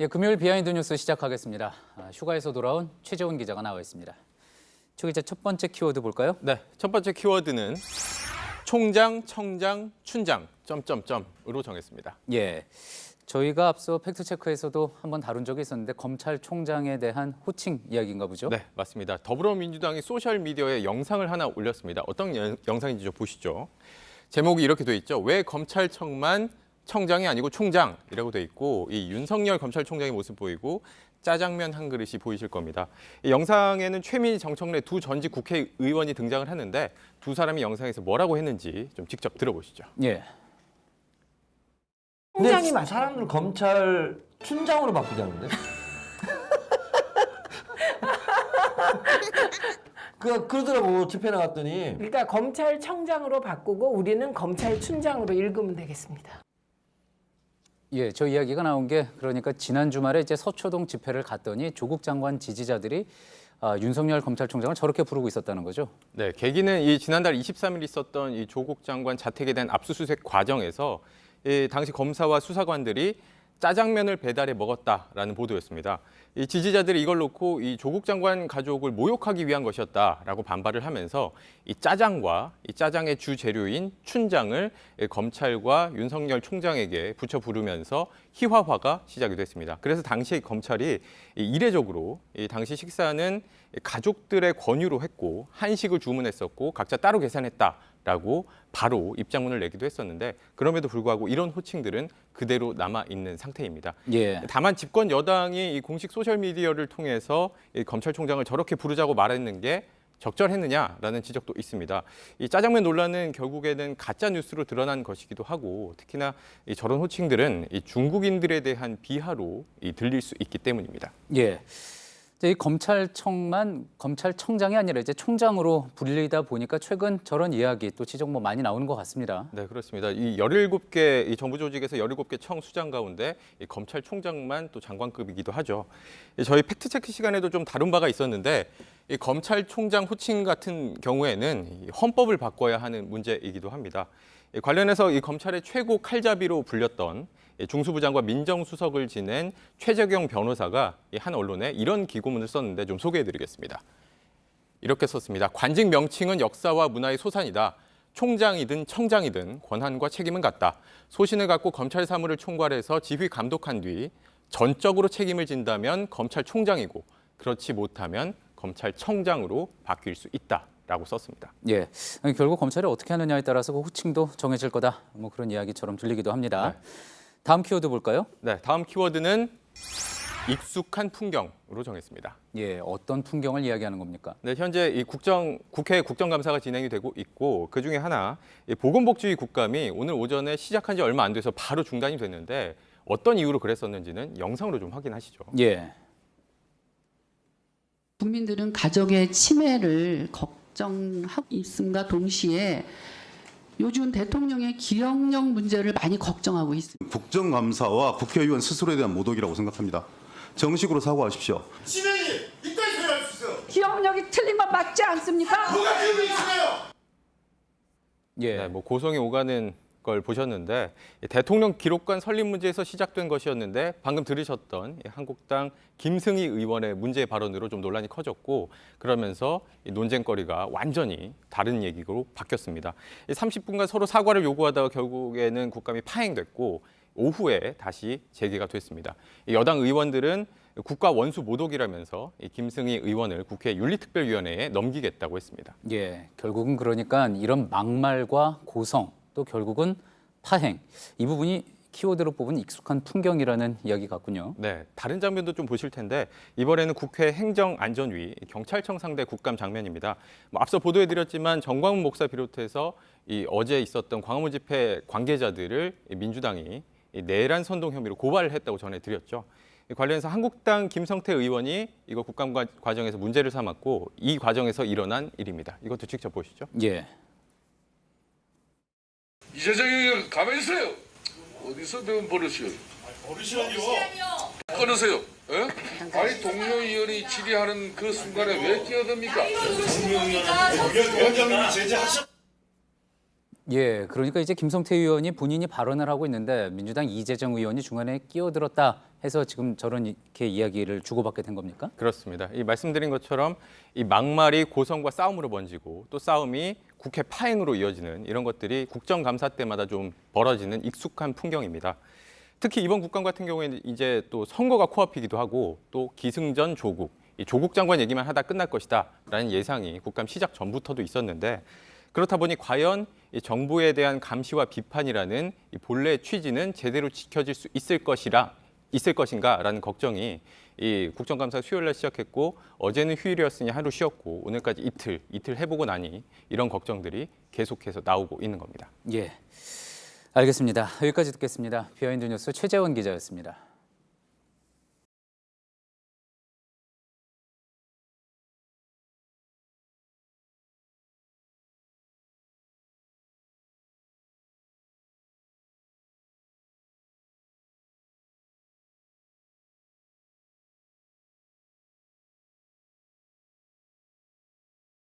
예, 금요일 비하인드 뉴스 시작하겠습니다. 휴가에서 돌아온 최재훈 기자가 나와 있습니다. 최 기자, 첫 번째 키워드 볼까요? 네, 첫 번째 키워드는 총장, 청장, 춘장, 점점점으로 정했습니다. 예, 저희가 앞서 팩트체크에서도 한번 다룬 적이 있었는데 검찰총장에 대한 호칭 이야기인가 보죠? 네, 맞습니다. 더불어민주당이 소셜미디어에 영상을 하나 올렸습니다. 어떤 영상인지 좀 보시죠. 제목이 이렇게 돼 있죠. 왜 검찰청만 청장이 아니고 총장이라고 돼 있고 이 윤석열 검찰총장의 모습 보이고 짜장면 한 그릇이 보이실 겁니다. 이 영상에는 최민희, 정청래 두 전직 국회의원이 등장을 하는데 두 사람이 영상에서 뭐라고 했는지 좀 직접 들어보시죠. 예. 총장이 맞아. 사람들 검찰 춘장으로 바꾸자는데? 그러더라고 집회 나갔더니. 그러니까 검찰청장으로 바꾸고 우리는 검찰춘장으로 읽으면 되겠습니다. 예, 저 이야기가 나온 게 그러니까 지난 주말에 이제 서초동 집회를 갔더니 조국 장관 지지자들이 윤석열 검찰총장을 저렇게 부르고 있었다는 거죠. 네, 계기는 이 지난달 23일 있었던 이 조국 장관 자택에 대한 압수수색 과정에서 이 당시 검사와 수사관들이 짜장면을 배달해 먹었다라는 보도였습니다. 이 지지자들이 이걸 놓고 이 조국 장관 가족을 모욕하기 위한 것이었다라고 반발을 하면서 이 짜장과 이 짜장의 주 재료인 춘장을 검찰과 윤석열 총장에게 붙여 부르면서 희화화가 시작이 됐습니다. 그래서 당시 검찰이 이례적으로 이 당시 식사는 가족들의 권유로 했고 한식을 주문했었고 각자 따로 계산했다라고 바로 입장문을 내기도 했었는데 그럼에도 불구하고 이런 호칭들은 그대로 남아 있는 상태입니다. 예. 다만 집권 여당이 이 공식 소셜 미디어를 통해서 이 검찰총장을 저렇게 부르자고 말했는 게 적절했느냐라는 지적도 있습니다. 이 짜장면 논란은 결국에는 가짜 뉴스로 드러난 것이기도 하고 특히나 이 저런 호칭들은 이 중국인들에 대한 비하로 들릴 수 있기 때문입니다. 예. 이 검찰청장이 아니라 이제 총장으로 불리다 보니까 최근 저런 이야기 또 지적 많이 나오는 것 같습니다. 네, 그렇습니다. 이 17개 이 정부 조직에서 17개 청 수장 가운데 이 검찰총장만 또 장관급이기도 하죠. 저희 팩트 체크 시간에도 좀 다룬 바가 있었는데 이 검찰총장 호칭 같은 경우에는 헌법을 바꿔야 하는 문제이기도 합니다. 관련해서 이 검찰의 최고 칼잡이로 불렸던 중수부장과 민정수석을 지낸 최재경 변호사가 한 언론에 이런 기고문을 썼는데 좀 소개해드리겠습니다. 이렇게 썼습니다. 관직 명칭은 역사와 문화의 소산이다. 총장이든 청장이든 권한과 책임은 같다. 소신을 갖고 검찰 사무를 총괄해서 지휘 감독한 뒤 전적으로 책임을 진다면 검찰총장이고 그렇지 못하면 검찰청장으로 바뀔 수 있다. 라고 썼습니다. 예, 결국 검찰이 어떻게 하느냐에 따라서 그 호칭도 정해질 거다. 그런 이야기처럼 들리기도 합니다. 네. 다음 키워드 볼까요? 네, 다음 키워드는 익숙한 풍경으로 정했습니다. 예, 어떤 풍경을 이야기하는 겁니까? 네, 현재 이 국회 국정감사가 진행이 되고 있고 그 중에 하나 보건복지위 국감이 오늘 오전에 시작한 지 얼마 안 돼서 바로 중단이 됐는데 어떤 이유로 그랬었는지는 영상으로 좀 확인하시죠. 예. 국민들은 가족의 치매를 걱정하고 있음과 동시에 요즘 대통령의 기억력 문제를 많이 걱정하고 있습니다. 국정감사와 국회의원 스스로에 대한 모독이라고 생각합니다. 정식으로 사과하십시오. 치매이 이따위 소리 할 수 있어요. 기억력이 틀린 건 맞지 않습니까? 누가 들고 있어요? 예. 네, 고성이 오가는 걸 보셨는데 대통령 기록관 설립 문제에서 시작된 것이었는데 방금 들으셨던 한국당 김승희 의원의 문제 발언으로 좀 논란이 커졌고 그러면서 논쟁거리가 완전히 다른 얘기로 바뀌었습니다. 30분간 서로 사과를 요구하다가 결국에는 국감이 파행됐고 오후에 다시 재개가 됐습니다. 여당 의원들은 국가 원수 모독이라면서 김승희 의원을 국회 윤리특별위원회에 넘기겠다고 했습니다. 예, 결국은 그러니까 이런 막말과 고성 또 결국은 파행 이 부분이 키워드로 뽑은 익숙한 풍경이라는 이야기 같군요. 네, 다른 장면도 좀 보실 텐데 이번에는 국회 행정안전위 경찰청 상대 국감 장면입니다. 앞서 보도해드렸지만 정광훈 목사 비롯해서 어제 있었던 광화문 집회 관계자들을 민주당이 내란 선동 혐의로 고발을 했다고 전해드렸죠. 관련해서 한국당 김성태 의원이 이거 국감 과정에서 문제를 삼았고 이 과정에서 일어난 일입니다. 이것도 직접 보시죠. 예. 이재정이 가만히 있어요. 어디서 배운 버릇이요? 버릇이라니요. 끊으세요. 예? 아니 동료 의원이 질의하는 그 순간에 왜 끼어듭니까? 위원장님이 제재하셨. 예, 그러니까 이제 김성태 의원이 본인이 발언을 하고 있는데 민주당 이재정 의원이 중간에 끼어들었다 해서 지금 저런 이렇게 이야기를 주고받게 된 겁니까? 그렇습니다. 이 말씀드린 것처럼 이 막말이 고성과 싸움으로 번지고 또 싸움이 국회 파행으로 이어지는 이런 것들이 국정감사 때마다 좀 벌어지는 익숙한 풍경입니다. 특히 이번 국감 같은 경우에는 이제 또 선거가 코앞이기도 하고 또 기승전 조국, 이 조국 장관 얘기만 하다 끝날 것이다라는 예상이 국감 시작 전부터도 있었는데 그렇다 보니 과연 이 정부에 대한 감시와 비판이라는 이 본래의 취지는 제대로 지켜질 수 있을 것인가라는 걱정이 이 국정감사 수요일 날 시작했고 어제는 휴일이었으니 하루 쉬었고 오늘까지 이틀 해보고 나니 이런 걱정들이 계속해서 나오고 있는 겁니다. 예, 알겠습니다. 여기까지 듣겠습니다. 비하인드 뉴스 최재원 기자였습니다.